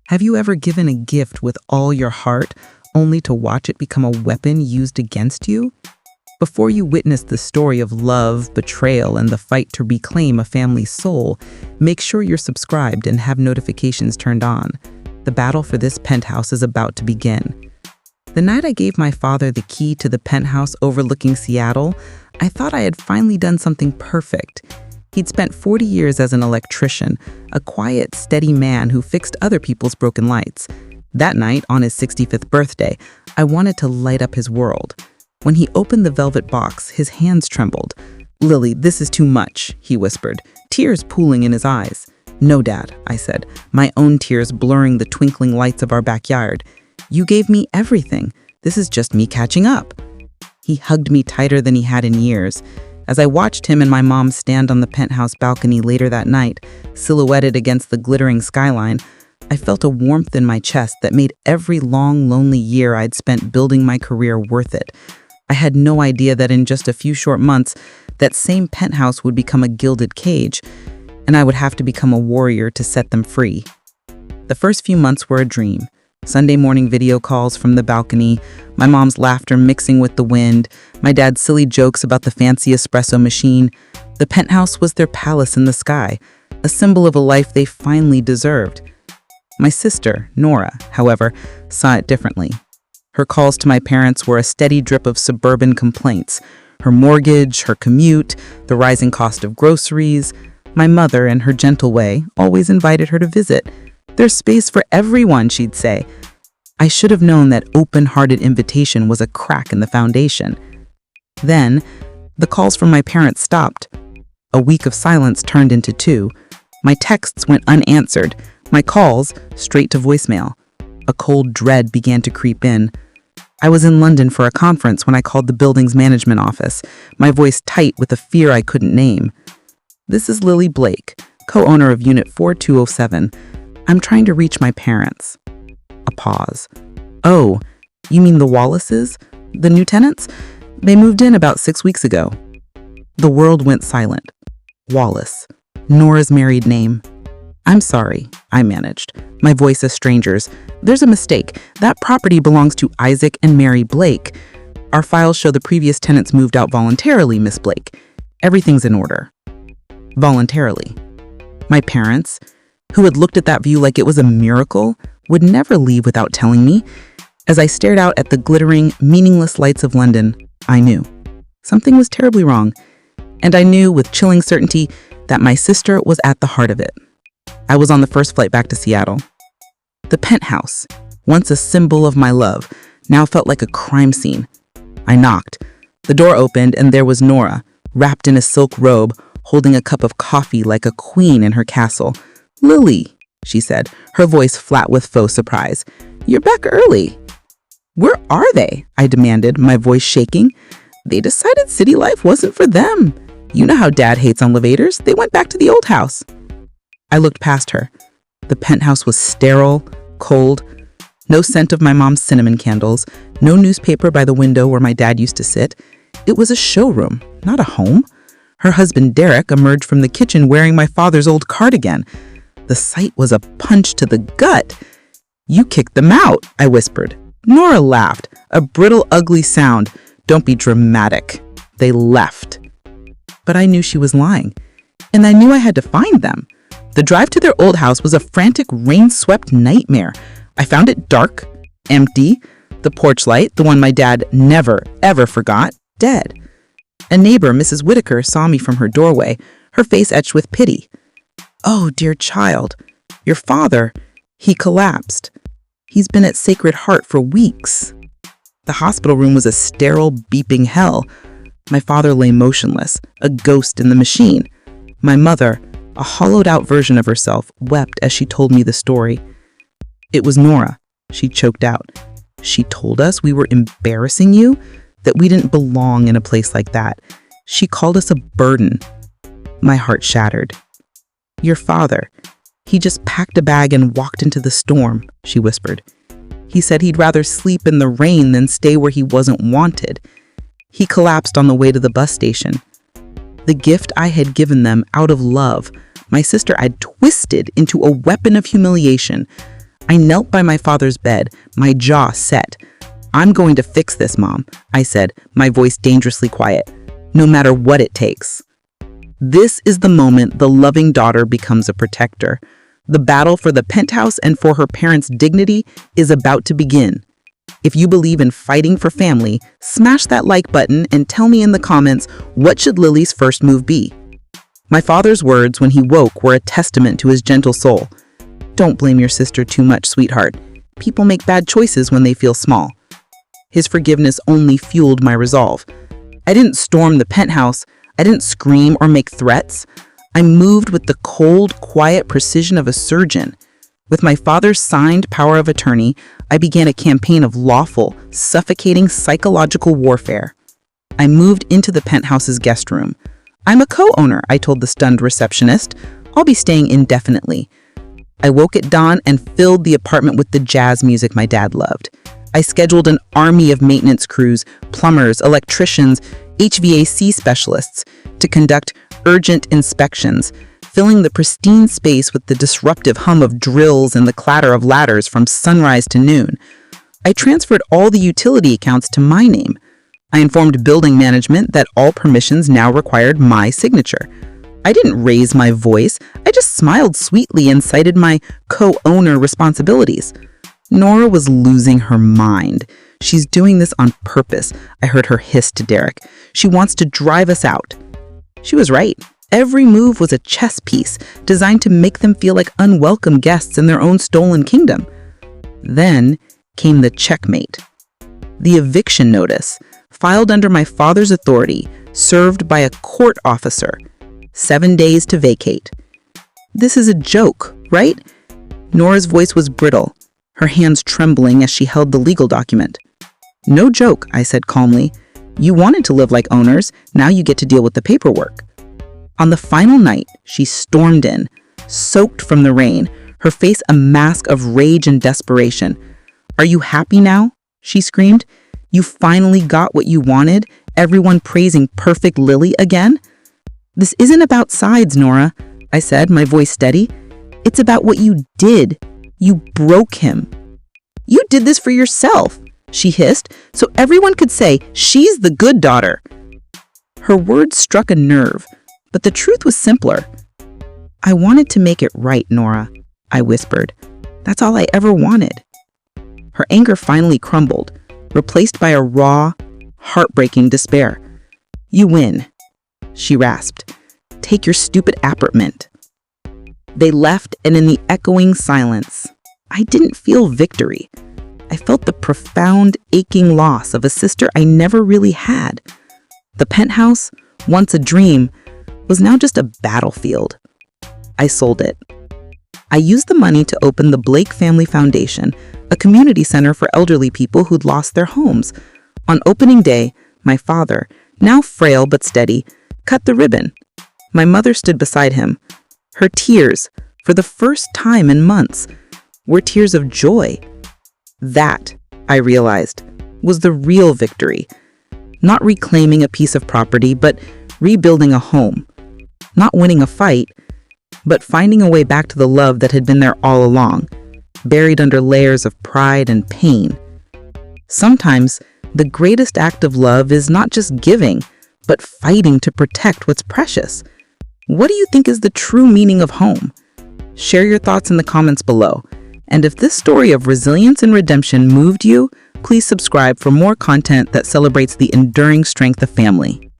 Have you ever given a gift with all your heart, only to watch it become a weapon used against you? Before you witness the story of love, betrayal, and the fight to reclaim a family's soul, make sure you're subscribed and have notifications turned on. The battle for this penthouse is about to begin. The night I gave my father the key to the penthouse overlooking Seattle, I thought I had finally done something perfect. He'd spent 40 years as an electrician, a quiet, steady man who fixed other people's broken lights. That night, on his 65th birthday, I wanted to light up his world. When he opened the velvet box, his hands trembled. "Lily, this is too much," he whispered, tears pooling in his eyes. "No, Dad," I said, my own tears blurring the twinkling lights of our backyard. "You gave me everything. This is just me catching up." He hugged me tighter than he had in years. As I watched him and my mom stand on the penthouse balcony later that night, silhouetted against the glittering skyline, I felt a warmth in my chest that made every long, lonely year I'd spent building my career worth it. I had no idea that in just a few short months, that same penthouse would become a gilded cage, and I would have to become a warrior to set them free. The first few months were a dream. Sunday morning video calls from the balcony, my mom's laughter mixing with the wind, my dad's silly jokes about the fancy espresso machine. The penthouse was their palace in the sky, a symbol of a life they finally deserved. My sister, Nora, however, saw it differently. Her calls to my parents were a steady drip of suburban complaints. Her mortgage, her commute, the rising cost of groceries. My mother, in her gentle way, always invited her to visit. "There's space for everyone," she'd say. I should have known that open-hearted invitation was a crack in the foundation. Then, the calls from my parents stopped. A week of silence turned into 2. My texts went unanswered, my calls straight to voicemail. A cold dread began to creep in. I was in London for a conference when I called the building's management office, my voice tight with a fear I couldn't name. "This is Lily Blake, co-owner of Unit 4207. I'm trying to reach my parents." A pause. "Oh, you mean the Wallaces? The new tenants? They moved in about 6 weeks ago." The world went silent. Wallace, Nora's married name. "I'm sorry," I managed, my voice a stranger's. "There's a mistake. That property belongs to Isaac and Mary Blake. Our files show the previous tenants moved out voluntarily, Miss Blake. Everything's in order." Voluntarily. My parents, who had looked at that view like it was a miracle, would never leave without telling me. As I stared out at the glittering, meaningless lights of London, I knew. Something was terribly wrong, and I knew with chilling certainty that my sister was at the heart of it. I was on the first flight back to Seattle. The penthouse, once a symbol of my love, now felt like a crime scene. I knocked. The door opened, and there was Nora, wrapped in a silk robe, holding a cup of coffee like a queen in her castle. "Lily," she said, her voice flat with faux surprise. "You're back early." "Where are they?" I demanded, my voice shaking. "They decided city life wasn't for them. You know how Dad hates elevators. They went back to the old house." I looked past her. The penthouse was sterile, cold, no scent of my mom's cinnamon candles, no newspaper by the window where my dad used to sit. It was a showroom, not a home. Her husband, Derek, emerged from the kitchen wearing my father's old cardigan. The sight was a punch to the gut. "You kicked them out," I whispered. Nora laughed, a brittle, ugly sound. "Don't be dramatic. They left." But I knew she was lying, and I knew I had to find them. The drive to their old house was a frantic, rain-swept nightmare. I found it dark, empty, the porch light, the one my dad never, ever forgot, dead. A neighbor, Mrs. Whitaker, saw me from her doorway, her face etched with pity. "Oh, dear child, your father, he collapsed. He's been at Sacred Heart for weeks." The hospital room was a sterile, beeping hell. My father lay motionless, a ghost in the machine. My mother, a hollowed-out version of herself, wept as she told me the story. "It was Nora," she choked out. "She told us we were embarrassing you, that we didn't belong in a place like that. She called us a burden." My heart shattered. "Your father, he just packed a bag and walked into the storm," she whispered. "He said he'd rather sleep in the rain than stay where he wasn't wanted. He collapsed on the way to the bus station. The gift I had given them out of love, my sister had twisted into a weapon of humiliation. I knelt by my father's bed, my jaw set. "I'm going to fix this, Mom," I said, my voice dangerously quiet, "no matter what it takes." This is the moment the loving daughter becomes a protector. The battle for the penthouse and for her parents' dignity is about to begin. If you believe in fighting for family, smash that like button and tell me in the comments, what should Lily's first move be? My father's words when he woke were a testament to his gentle soul. "Don't blame your sister too much, sweetheart. People make bad choices when they feel small." His forgiveness only fueled my resolve. I didn't storm the penthouse. I didn't scream or make threats. I moved with the cold, quiet precision of a surgeon. With my father's signed power of attorney, I began a campaign of lawful, suffocating psychological warfare. I moved into the penthouse's guest room. "I'm a co-owner," I told the stunned receptionist. "I'll be staying indefinitely." I woke at dawn and filled the apartment with the jazz music my dad loved. I scheduled an army of maintenance crews, plumbers, electricians, HVAC specialists to conduct urgent inspections, filling the pristine space with the disruptive hum of drills and the clatter of ladders from sunrise to noon. I transferred all the utility accounts to my name. I informed building management that all permissions now required my signature. I didn't raise my voice, I just smiled sweetly and cited my co-owner responsibilities. Nora was losing her mind. "She's doing this on purpose," I heard her hiss to Derek. "She wants to drive us out." She was right. Every move was a chess piece designed to make them feel like unwelcome guests in their own stolen kingdom. Then came the checkmate. The eviction notice, filed under my father's authority, served by a court officer. 7 days to vacate. "This is a joke, right?" Nora's voice was brittle, her hands trembling as she held the legal document. "No joke," I said calmly. "You wanted to live like owners, now you get to deal with the paperwork." On the final night, she stormed in, soaked from the rain, her face a mask of rage and desperation. "Are you happy now?" she screamed. "You finally got what you wanted, everyone praising perfect Lily again?" "This isn't about sides, Nora," I said, my voice steady. "It's about what you did. You broke him." "You did this for yourself," she hissed, "so everyone could say she's the good daughter." Her words struck a nerve, but the truth was simpler. "I wanted to make it right, Nora," I whispered. "That's all I ever wanted." Her anger finally crumbled, replaced by a raw, heartbreaking despair. "You win," she rasped. "Take your stupid appartement." They left, and in the echoing silence, I didn't feel victory. I felt the profound, aching loss of a sister I never really had. The penthouse, once a dream, was now just a battlefield. I sold it. I used the money to open the Blake Family Foundation, a community center for elderly people who'd lost their homes. On opening day, my father, now frail but steady, cut the ribbon. My mother stood beside him. Her tears, for the first time in months, were tears of joy. That, I realized, was the real victory. Not reclaiming a piece of property, but rebuilding a home. Not winning a fight, but finding a way back to the love that had been there all along, buried under layers of pride and pain. Sometimes, the greatest act of love is not just giving, but fighting to protect what's precious. What do you think is the true meaning of home? Share your thoughts in the comments below. And if this story of resilience and redemption moved you, please subscribe for more content that celebrates the enduring strength of family.